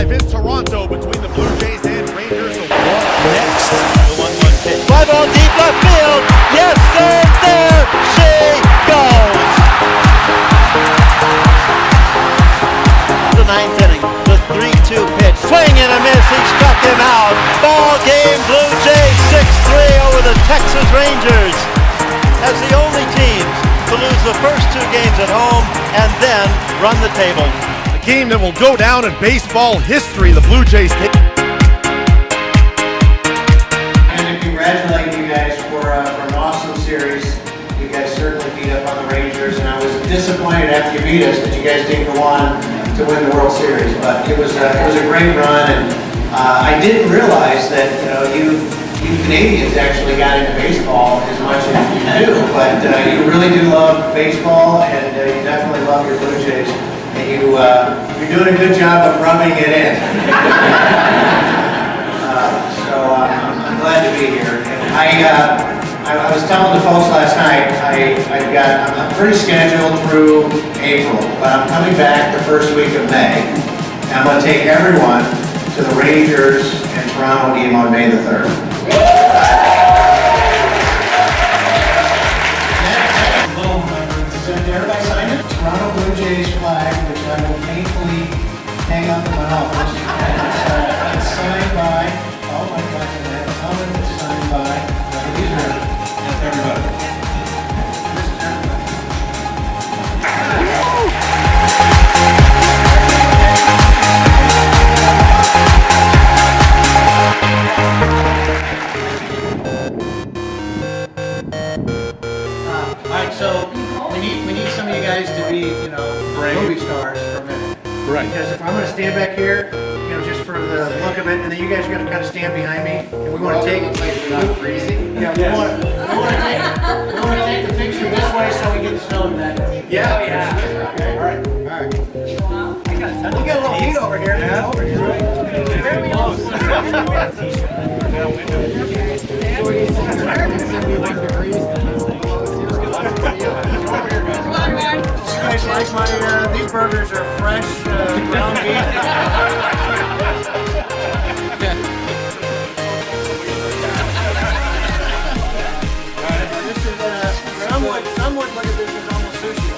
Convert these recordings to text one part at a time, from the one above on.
live in Toronto between the Blue Jays and Rangers. Next, the 1-1 pitch. Fly ball deep left field. Yes, sir, there she goes. The ninth inning, the 3-2 pitch. Swing and a miss, he struck him out. Ball game, Blue Jays 6-3 over the Texas Rangers. As the only teams to lose the first 2 games at home and then run the table. A game that will go down in baseball history. The Blue Jays take. And to congratulate you guys for an awesome series. You guys certainly beat up on the Rangers, and I was disappointed after you beat us that you guys didn't go on to win the World Series. But it was a great run, and I didn't realize that you Canadians actually got into baseball as much as you do. But you really do love baseball, and you definitely love your Blue Jays, and you're doing a good job of rubbing it in. I'm glad to be here. And I was telling the folks last night, I'm pretty scheduled through April, but I'm coming back the first week of May. And I'm going to take everyone to the Rangers and Toronto game on May the 3rd. Everybody signed it? Toronto Blue Jays flag, which I will painfully hang up in my office. It's signed by, oh my gosh, I have a comment that's signed by, these are everybody. Alright, so we need some of you guys to be, movie stars for a minute. Right. Because if I'm going to stand back here, just for the look of it, and then you guys are going to kind of stand behind me, and we want to take. Not freezing. Yeah, we want to take the picture this way so we get the snow in that way. Yeah. Okay. All right. You got a little heat over here. Yeah. Over here. Very close. You guys like these burgers are fresh ground beef. This is, some would look at this as almost sushi.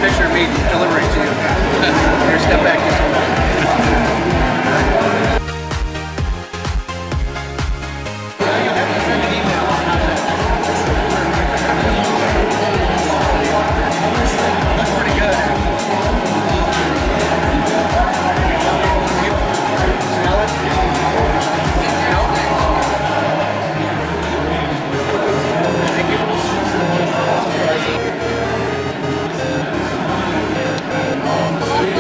Picture of me delivering to you. Here, step back just a little. That's pretty good. Salad? Thank you.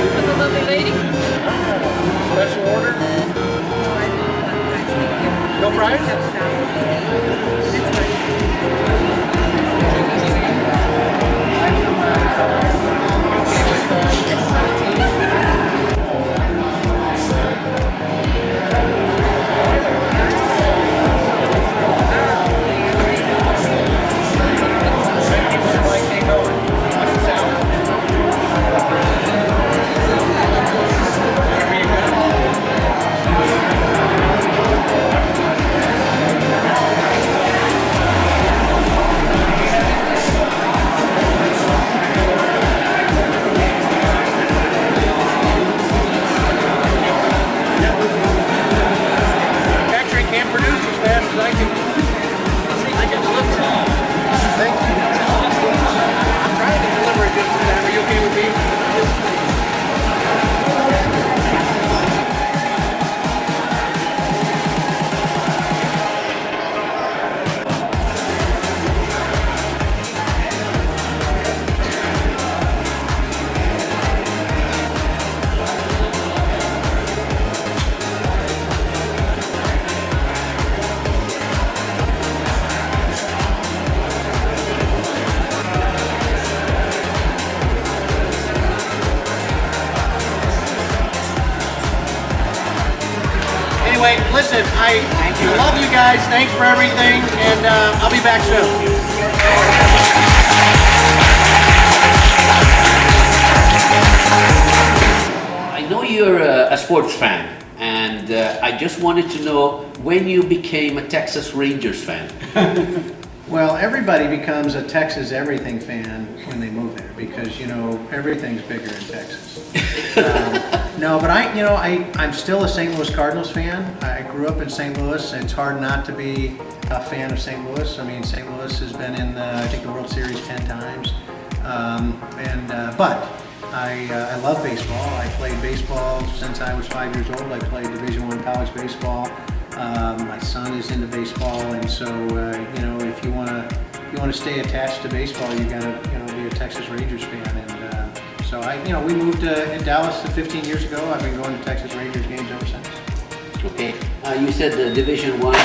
For the lovely lady. listen, I love you guys. Thanks for everything, and I'll be back soon. I know you're a sports fan, and I just wanted to know when you became a Texas Rangers fan. Well, everybody becomes a Texas everything fan when they move there because, you know, everything's bigger in Texas. No, but I'm still a St. Louis Cardinals fan. I grew up in St. Louis. It's hard not to be a fan of St. Louis. I mean, St. Louis has been in, I think, the World Series 10 times. But I love baseball. I played baseball since I was 5 years old. I played Division I college baseball. My son is into baseball, and so you know, if you want to stay attached to baseball, you got to be a Texas Rangers fan. And so we moved in Dallas 15 years ago. I've been going to Texas Rangers games ever since. Okay, you said Division I,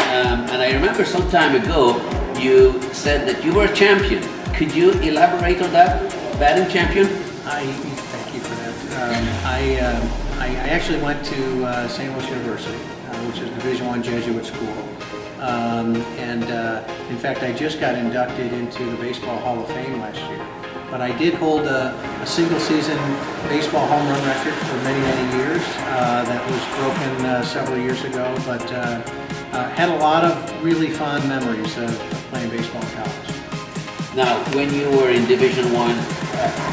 and I remember some time ago you said that you were a champion. Could you elaborate on that? Batting champion? Thank you for that. I actually went to St. Louis University, which is Division I Jesuit school. In fact, I just got inducted into the Baseball Hall of Fame last year. But I did hold a single season baseball home run record for many, many years. That was broken several years ago, but had a lot of really fond memories of playing baseball in college. Now, when you were in Division I,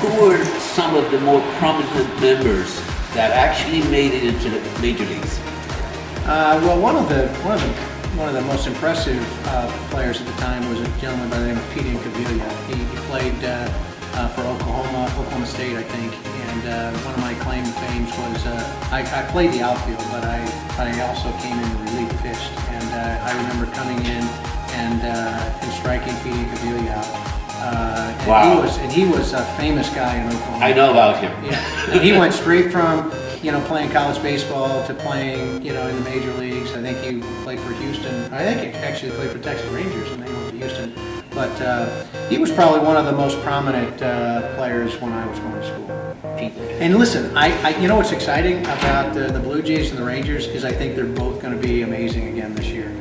who were some of the more prominent members that actually made it into the major leagues? Well, one of the most impressive players at the time was a gentleman by the name of Pete Incaviglia. He played for Oklahoma State, I think. And one of my claim to fame was I played the outfield, but I also came in to relief pitched. And I remember coming in and striking Pete Incaviglia out. Wow. He was a famous guy in Oklahoma. I know about him. Yeah. And he went straight from playing college baseball to playing in the major leagues. I think he played for Houston. I think he actually played for Texas Rangers, and they went to Houston. But he was probably one of the most prominent players when I was going to school. And listen, I you know what's exciting about the Blue Jays and the Rangers is I think they're both going to be amazing again this year.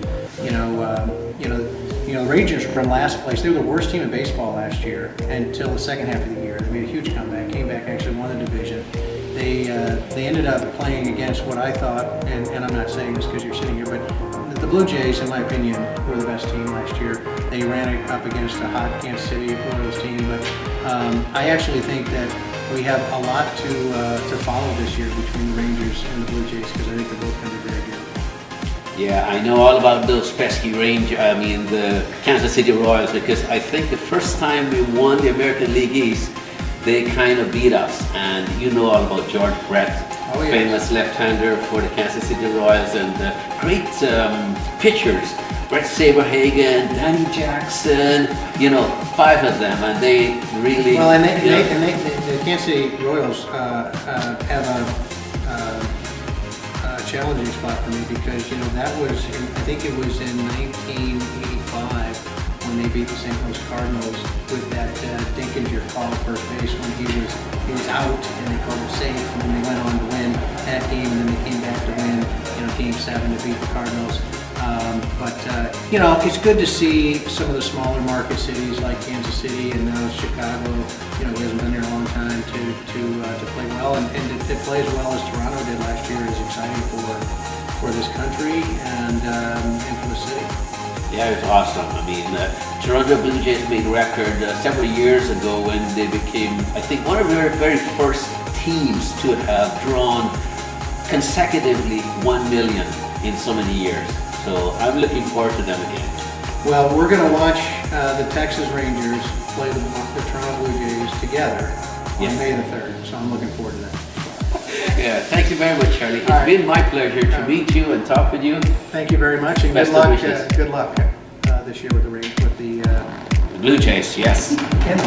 The Rangers were in last place. They were the worst team in baseball last year until the second half of the year. They made a huge comeback, came back, actually won the division. They ended up playing against what I thought, and I'm not saying this because you're sitting here, but the Blue Jays, in my opinion, were the best team last year. They ran it up against a hot Kansas City Royals team, but I actually think that we have a lot to follow this year between the Rangers and the Blue Jays because I think they're both going to be very good. Yeah, I know all about those pesky the Kansas City Royals, because I think the first time we won the American League East, they kind of beat us. And you know all about George Brett, famous left-hander for the Kansas City Royals, and great pitchers. Brett Saberhagen, Danny Jackson, 5 of them, and they really... Well, and the Kansas City Royals have a challenging spot for me because, that was, I think it was in 1985 when they beat the St. Louis Cardinals with that Dinkinger call at first base when he was out and they called him safe, and then they went on to win that game, and then they came back to win, Game 7 to beat the Cardinals. It's good to see some of the smaller market cities like Kansas City and now Chicago. He hasn't been there a long time to play well, and to play as well as Toronto did last year is exciting for this country and for the city. Yeah, it's awesome. I mean, Toronto Bluejays made a record several years ago when they became, I think, one of their very first teams to have drawn consecutively 1 million in so many years. So I'm looking forward to them again. Well, we're going to watch the Texas Rangers play the Toronto Blue Jays together on May the 3rd. So I'm looking forward to that. Yeah, thank you very much, Charlie. It's been my pleasure to meet you and talk with you. Thank you very much, and Best good luck. of wishes. Good luck this year with the Blue Jays. Yes. And the